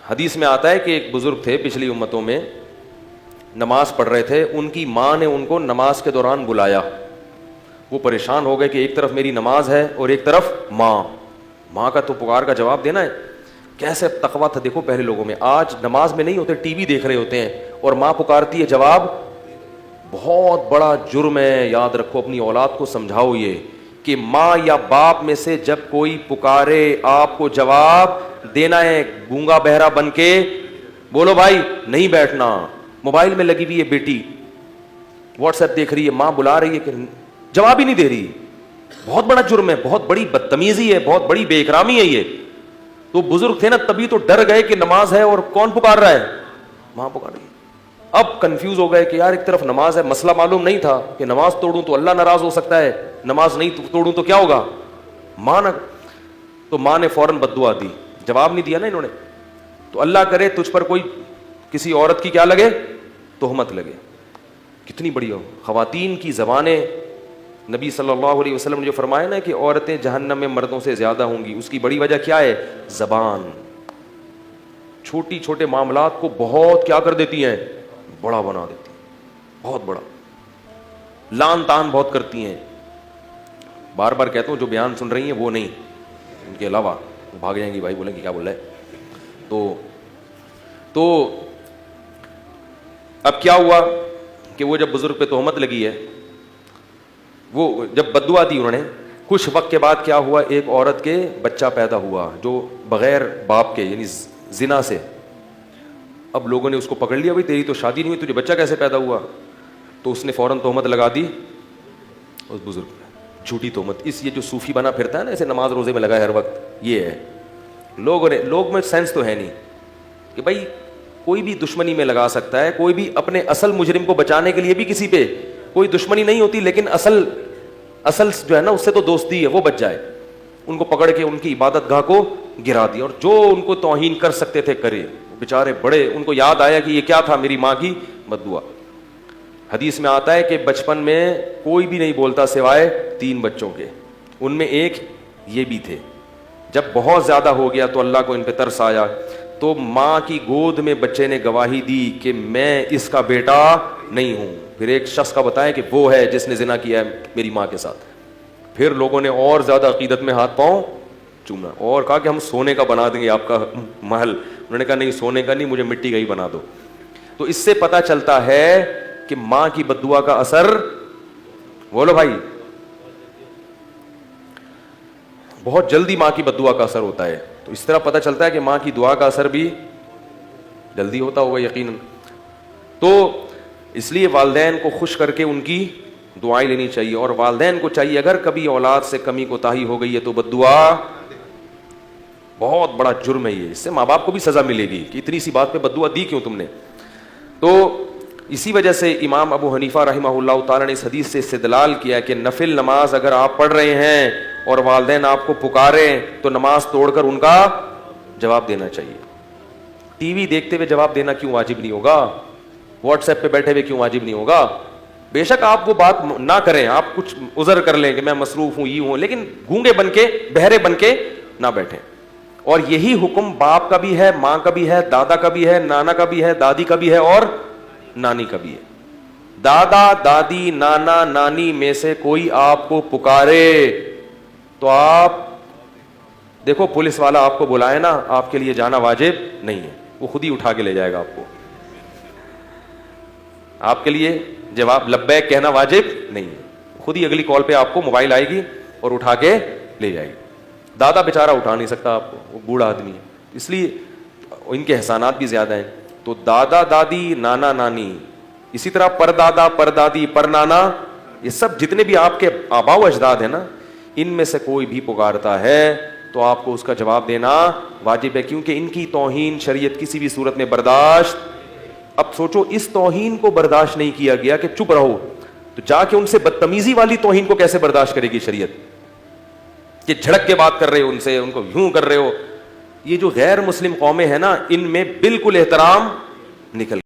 حدیث میں آتا ہے کہ ایک بزرگ تھے پچھلی امتوں میں, نماز پڑھ رہے تھے, ان کی ماں نے ان کو نماز کے دوران بلایا. وہ پریشان ہو گئے کہ ایک طرف میری نماز ہے اور ایک طرف ماں کا تو پکار کا جواب دینا ہے. کیسے تقویٰ تھا دیکھو پہلے لوگوں میں. آج نماز میں نہیں ہوتے, ٹی وی دیکھ رہے ہوتے ہیں اور ماں پکارتی ہے, جواب. بہت بڑا جرم ہے, یاد رکھو, اپنی اولاد کو سمجھاؤ یہ کہ ماں یا باپ میں سے جب کوئی پکارے آپ کو جواب دینا ہے. گونگا بہرا بن کے بولو بھائی نہیں بیٹھنا. موبائل میں لگی ہوئی ہے بیٹی, واٹس ایپ دیکھ رہی ہے, ماں بلا رہی ہے کہ جواب ہی نہیں دے رہی. بہت بڑا جرم ہے, بہت بڑی بدتمیزی ہے, بہت بڑی بے اکرامی ہے یہ. تو بزرگ تھے نا, تبھی تو ڈر گئے کہ نماز ہے اور کون پکار رہا ہے, ماں پکار رہی ہے. اب کنفیوز ہو گئے کہ یار ایک طرف نماز ہے, مسئلہ معلوم نہیں تھا کہ نماز توڑوں تو اللہ ناراض ہو سکتا ہے, نماز نہیں توڑوں تو کیا ہوگا, ماں نہ. تو ماں نے فوراً بد دعا دی, جواب نہیں دیا نا انہوں نے. تو اللہ کرے تجھ پر کوئی کسی عورت کی کیا لگے, تہمت لگے. کتنی بڑی ہو خواتین کی زبانیں. نبی صلی اللہ علیہ وسلم نے جو فرمایا نا کہ عورتیں جہنم میں مردوں سے زیادہ ہوں گی, اس کی بڑی وجہ کیا ہے, زبان. چھوٹی چھوٹے معاملات کو بہت کیا کر دیتی ہیں, بڑا بنا دیتی ہیں, بہت بڑا. لان تان بہت کرتی ہیں. بار بار کہتا ہوں جو بیان سن رہی ہیں وہ نہیں, ان کے علاوہ بھاگ جائیں گی, بھائی بولیں گے کیا بول رہا ہے. تو اب کیا ہوا کہ وہ جب بزرگ پہ تہمت لگی ہے, وہ جب بددعا دی انہوں نے, کچھ وقت کے بعد کیا ہوا, ایک عورت کے بچہ پیدا ہوا جو بغیر باپ کے یعنی زنا سے. اب لوگوں نے اس کو پکڑ لیا, بھائی تیری تو شادی نہیں ہوئی, تجھے بچہ کیسے پیدا ہوا. تو اس نے فوراً تہمت لگا دی اس بزرگ پہ, جھوٹی تہمت. اس یہ جو صوفی بنا پھرتا ہے نا, ایسے نماز روزے میں لگا ہے ہر وقت, یہ ہے. لوگ میں سینس تو ہے نہیں کہ بھائی کوئی بھی دشمنی میں لگا سکتا ہے, کوئی بھی اپنے اصل مجرم کو بچانے کے لیے بھی کسی پہ کوئی دشمنی نہیں ہوتی, لیکن اصل جو ہے نا اس سے تو دوستی ہے, وہ بچ جائے. ان کو پکڑ کے ان کی عبادت گاہ کو گرا دیا, اور جو ان کو توہین کر سکتے تھے کرے. بیچارے بڑے, ان کو یاد آیا کہ یہ کیا تھا, میری ماں کی بد دعا. حدیث میں آتا ہے کہ بچپن میں کوئی بھی نہیں بولتا سوائے 3 بچوں کے, ان میں ایک یہ بھی تھے. جب بہت زیادہ ہو گیا تو اللہ کو ان پہ ترس آیا, تو ماں کی گود میں بچے نے گواہی دی کہ میں اس کا بیٹا نہیں ہوں. پھر ایک شخص کا بتایا کہ وہ ہے جس نے زنا کیا ہے میری ماں کے ساتھ. پھر لوگوں نے اور زیادہ عقیدت میں ہاتھ پاؤں چوما, اور کہا کہ ہم سونے کا بنا دیں گے آپ کا محل. انہوں نے کہا نہیں, سونے کا نہیں, مجھے مٹی کا ہی بنا دو. تو اس سے پتہ چلتا ہے کہ ماں کی بد دعا کا اثر, بولو بھائی, بہت جلدی ماں کی بد دعا کا اثر ہوتا ہے. تو اس طرح پتہ چلتا ہے کہ ماں کی دعا کا اثر بھی جلدی ہوتا ہوگا یقیناً. تو اس لیے والدین کو خوش کر کے ان کی دعائیں لینی چاہیے, اور والدین کو چاہیے اگر کبھی اولاد سے کمی کوتاہی ہو گئی ہے تو بد دعا بہت بڑا جرم ہے یہ, اس سے ماں باپ کو بھی سزا ملے گی کہ اتنی سی بات پہ بد دعا دی کیوں تم نے. تو اسی وجہ سے امام ابو حنیفہ رحمہ اللہ تعالیٰ نے اس حدیث سے استدلال کیا کہ نفل نماز اگر آپ پڑھ رہے ہیں اور والدین آپ کو پکاریں تو نماز توڑ کر ان کا جواب دینا چاہیے. ٹی وی دیکھتے ہوئے جواب دینا کیوں واجب نہیں ہوگا, واٹس ایپ پہ بیٹھے ہوئے کیوں واجب نہیں ہوگا. بے شک آپ وہ بات نہ کریں, آپ کچھ عذر کر لیں کہ میں مصروف ہوں, یہ ہوں, لیکن گونگے بن کے بہرے بن کے نہ بیٹھیں. اور یہی حکم باپ کا بھی ہے, ماں کا بھی ہے, دادا کا بھی ہے, نانا کا بھی ہے, دادی کا بھی ہے اور نانی کا بھی ہے. دادا دادی نانا نانی میں سے کوئی آپ کو پکارے تو آپ دیکھو, پولیس والا آپ کو بلائے نا, آپ کے لیے جانا واجب نہیں ہے, وہ خود ہی اٹھا کے لے جائے گا آپ کو. آپ کے لیے جواب لبیک کہنا واجب نہیں ہے, خود ہی اگلی کال پہ آپ کو موبائل آئے گی اور اٹھا کے لے جائے گی. دادا بیچارہ اٹھا نہیں سکتا آپ کو, وہ بوڑھا آدمی ہے, اس لیے ان کے احسانات بھی زیادہ ہیں. تو دادا دادی نانا نانی, اسی طرح پر دادا پر دادی پر نانا, یہ سب جتنے بھی آپ کے آباء و اجداد ہیں نا, ان میں سے کوئی بھی پکارتا ہے تو آپ کو اس کا جواب دینا واجب ہے, کیونکہ ان کی توہین شریعت کسی بھی صورت میں برداشت. اب سوچو, اس توہین کو برداشت نہیں کیا گیا کہ چپ رہو, تو جا کے ان سے بدتمیزی والی توہین کو کیسے برداشت کرے گی شریعت, کہ جھڑک کے بات کر رہے ہو ان سے, ان کو یوں کر رہے ہو. یہ جو غیر مسلم قومیں ہیں نا, ان میں بالکل احترام نکل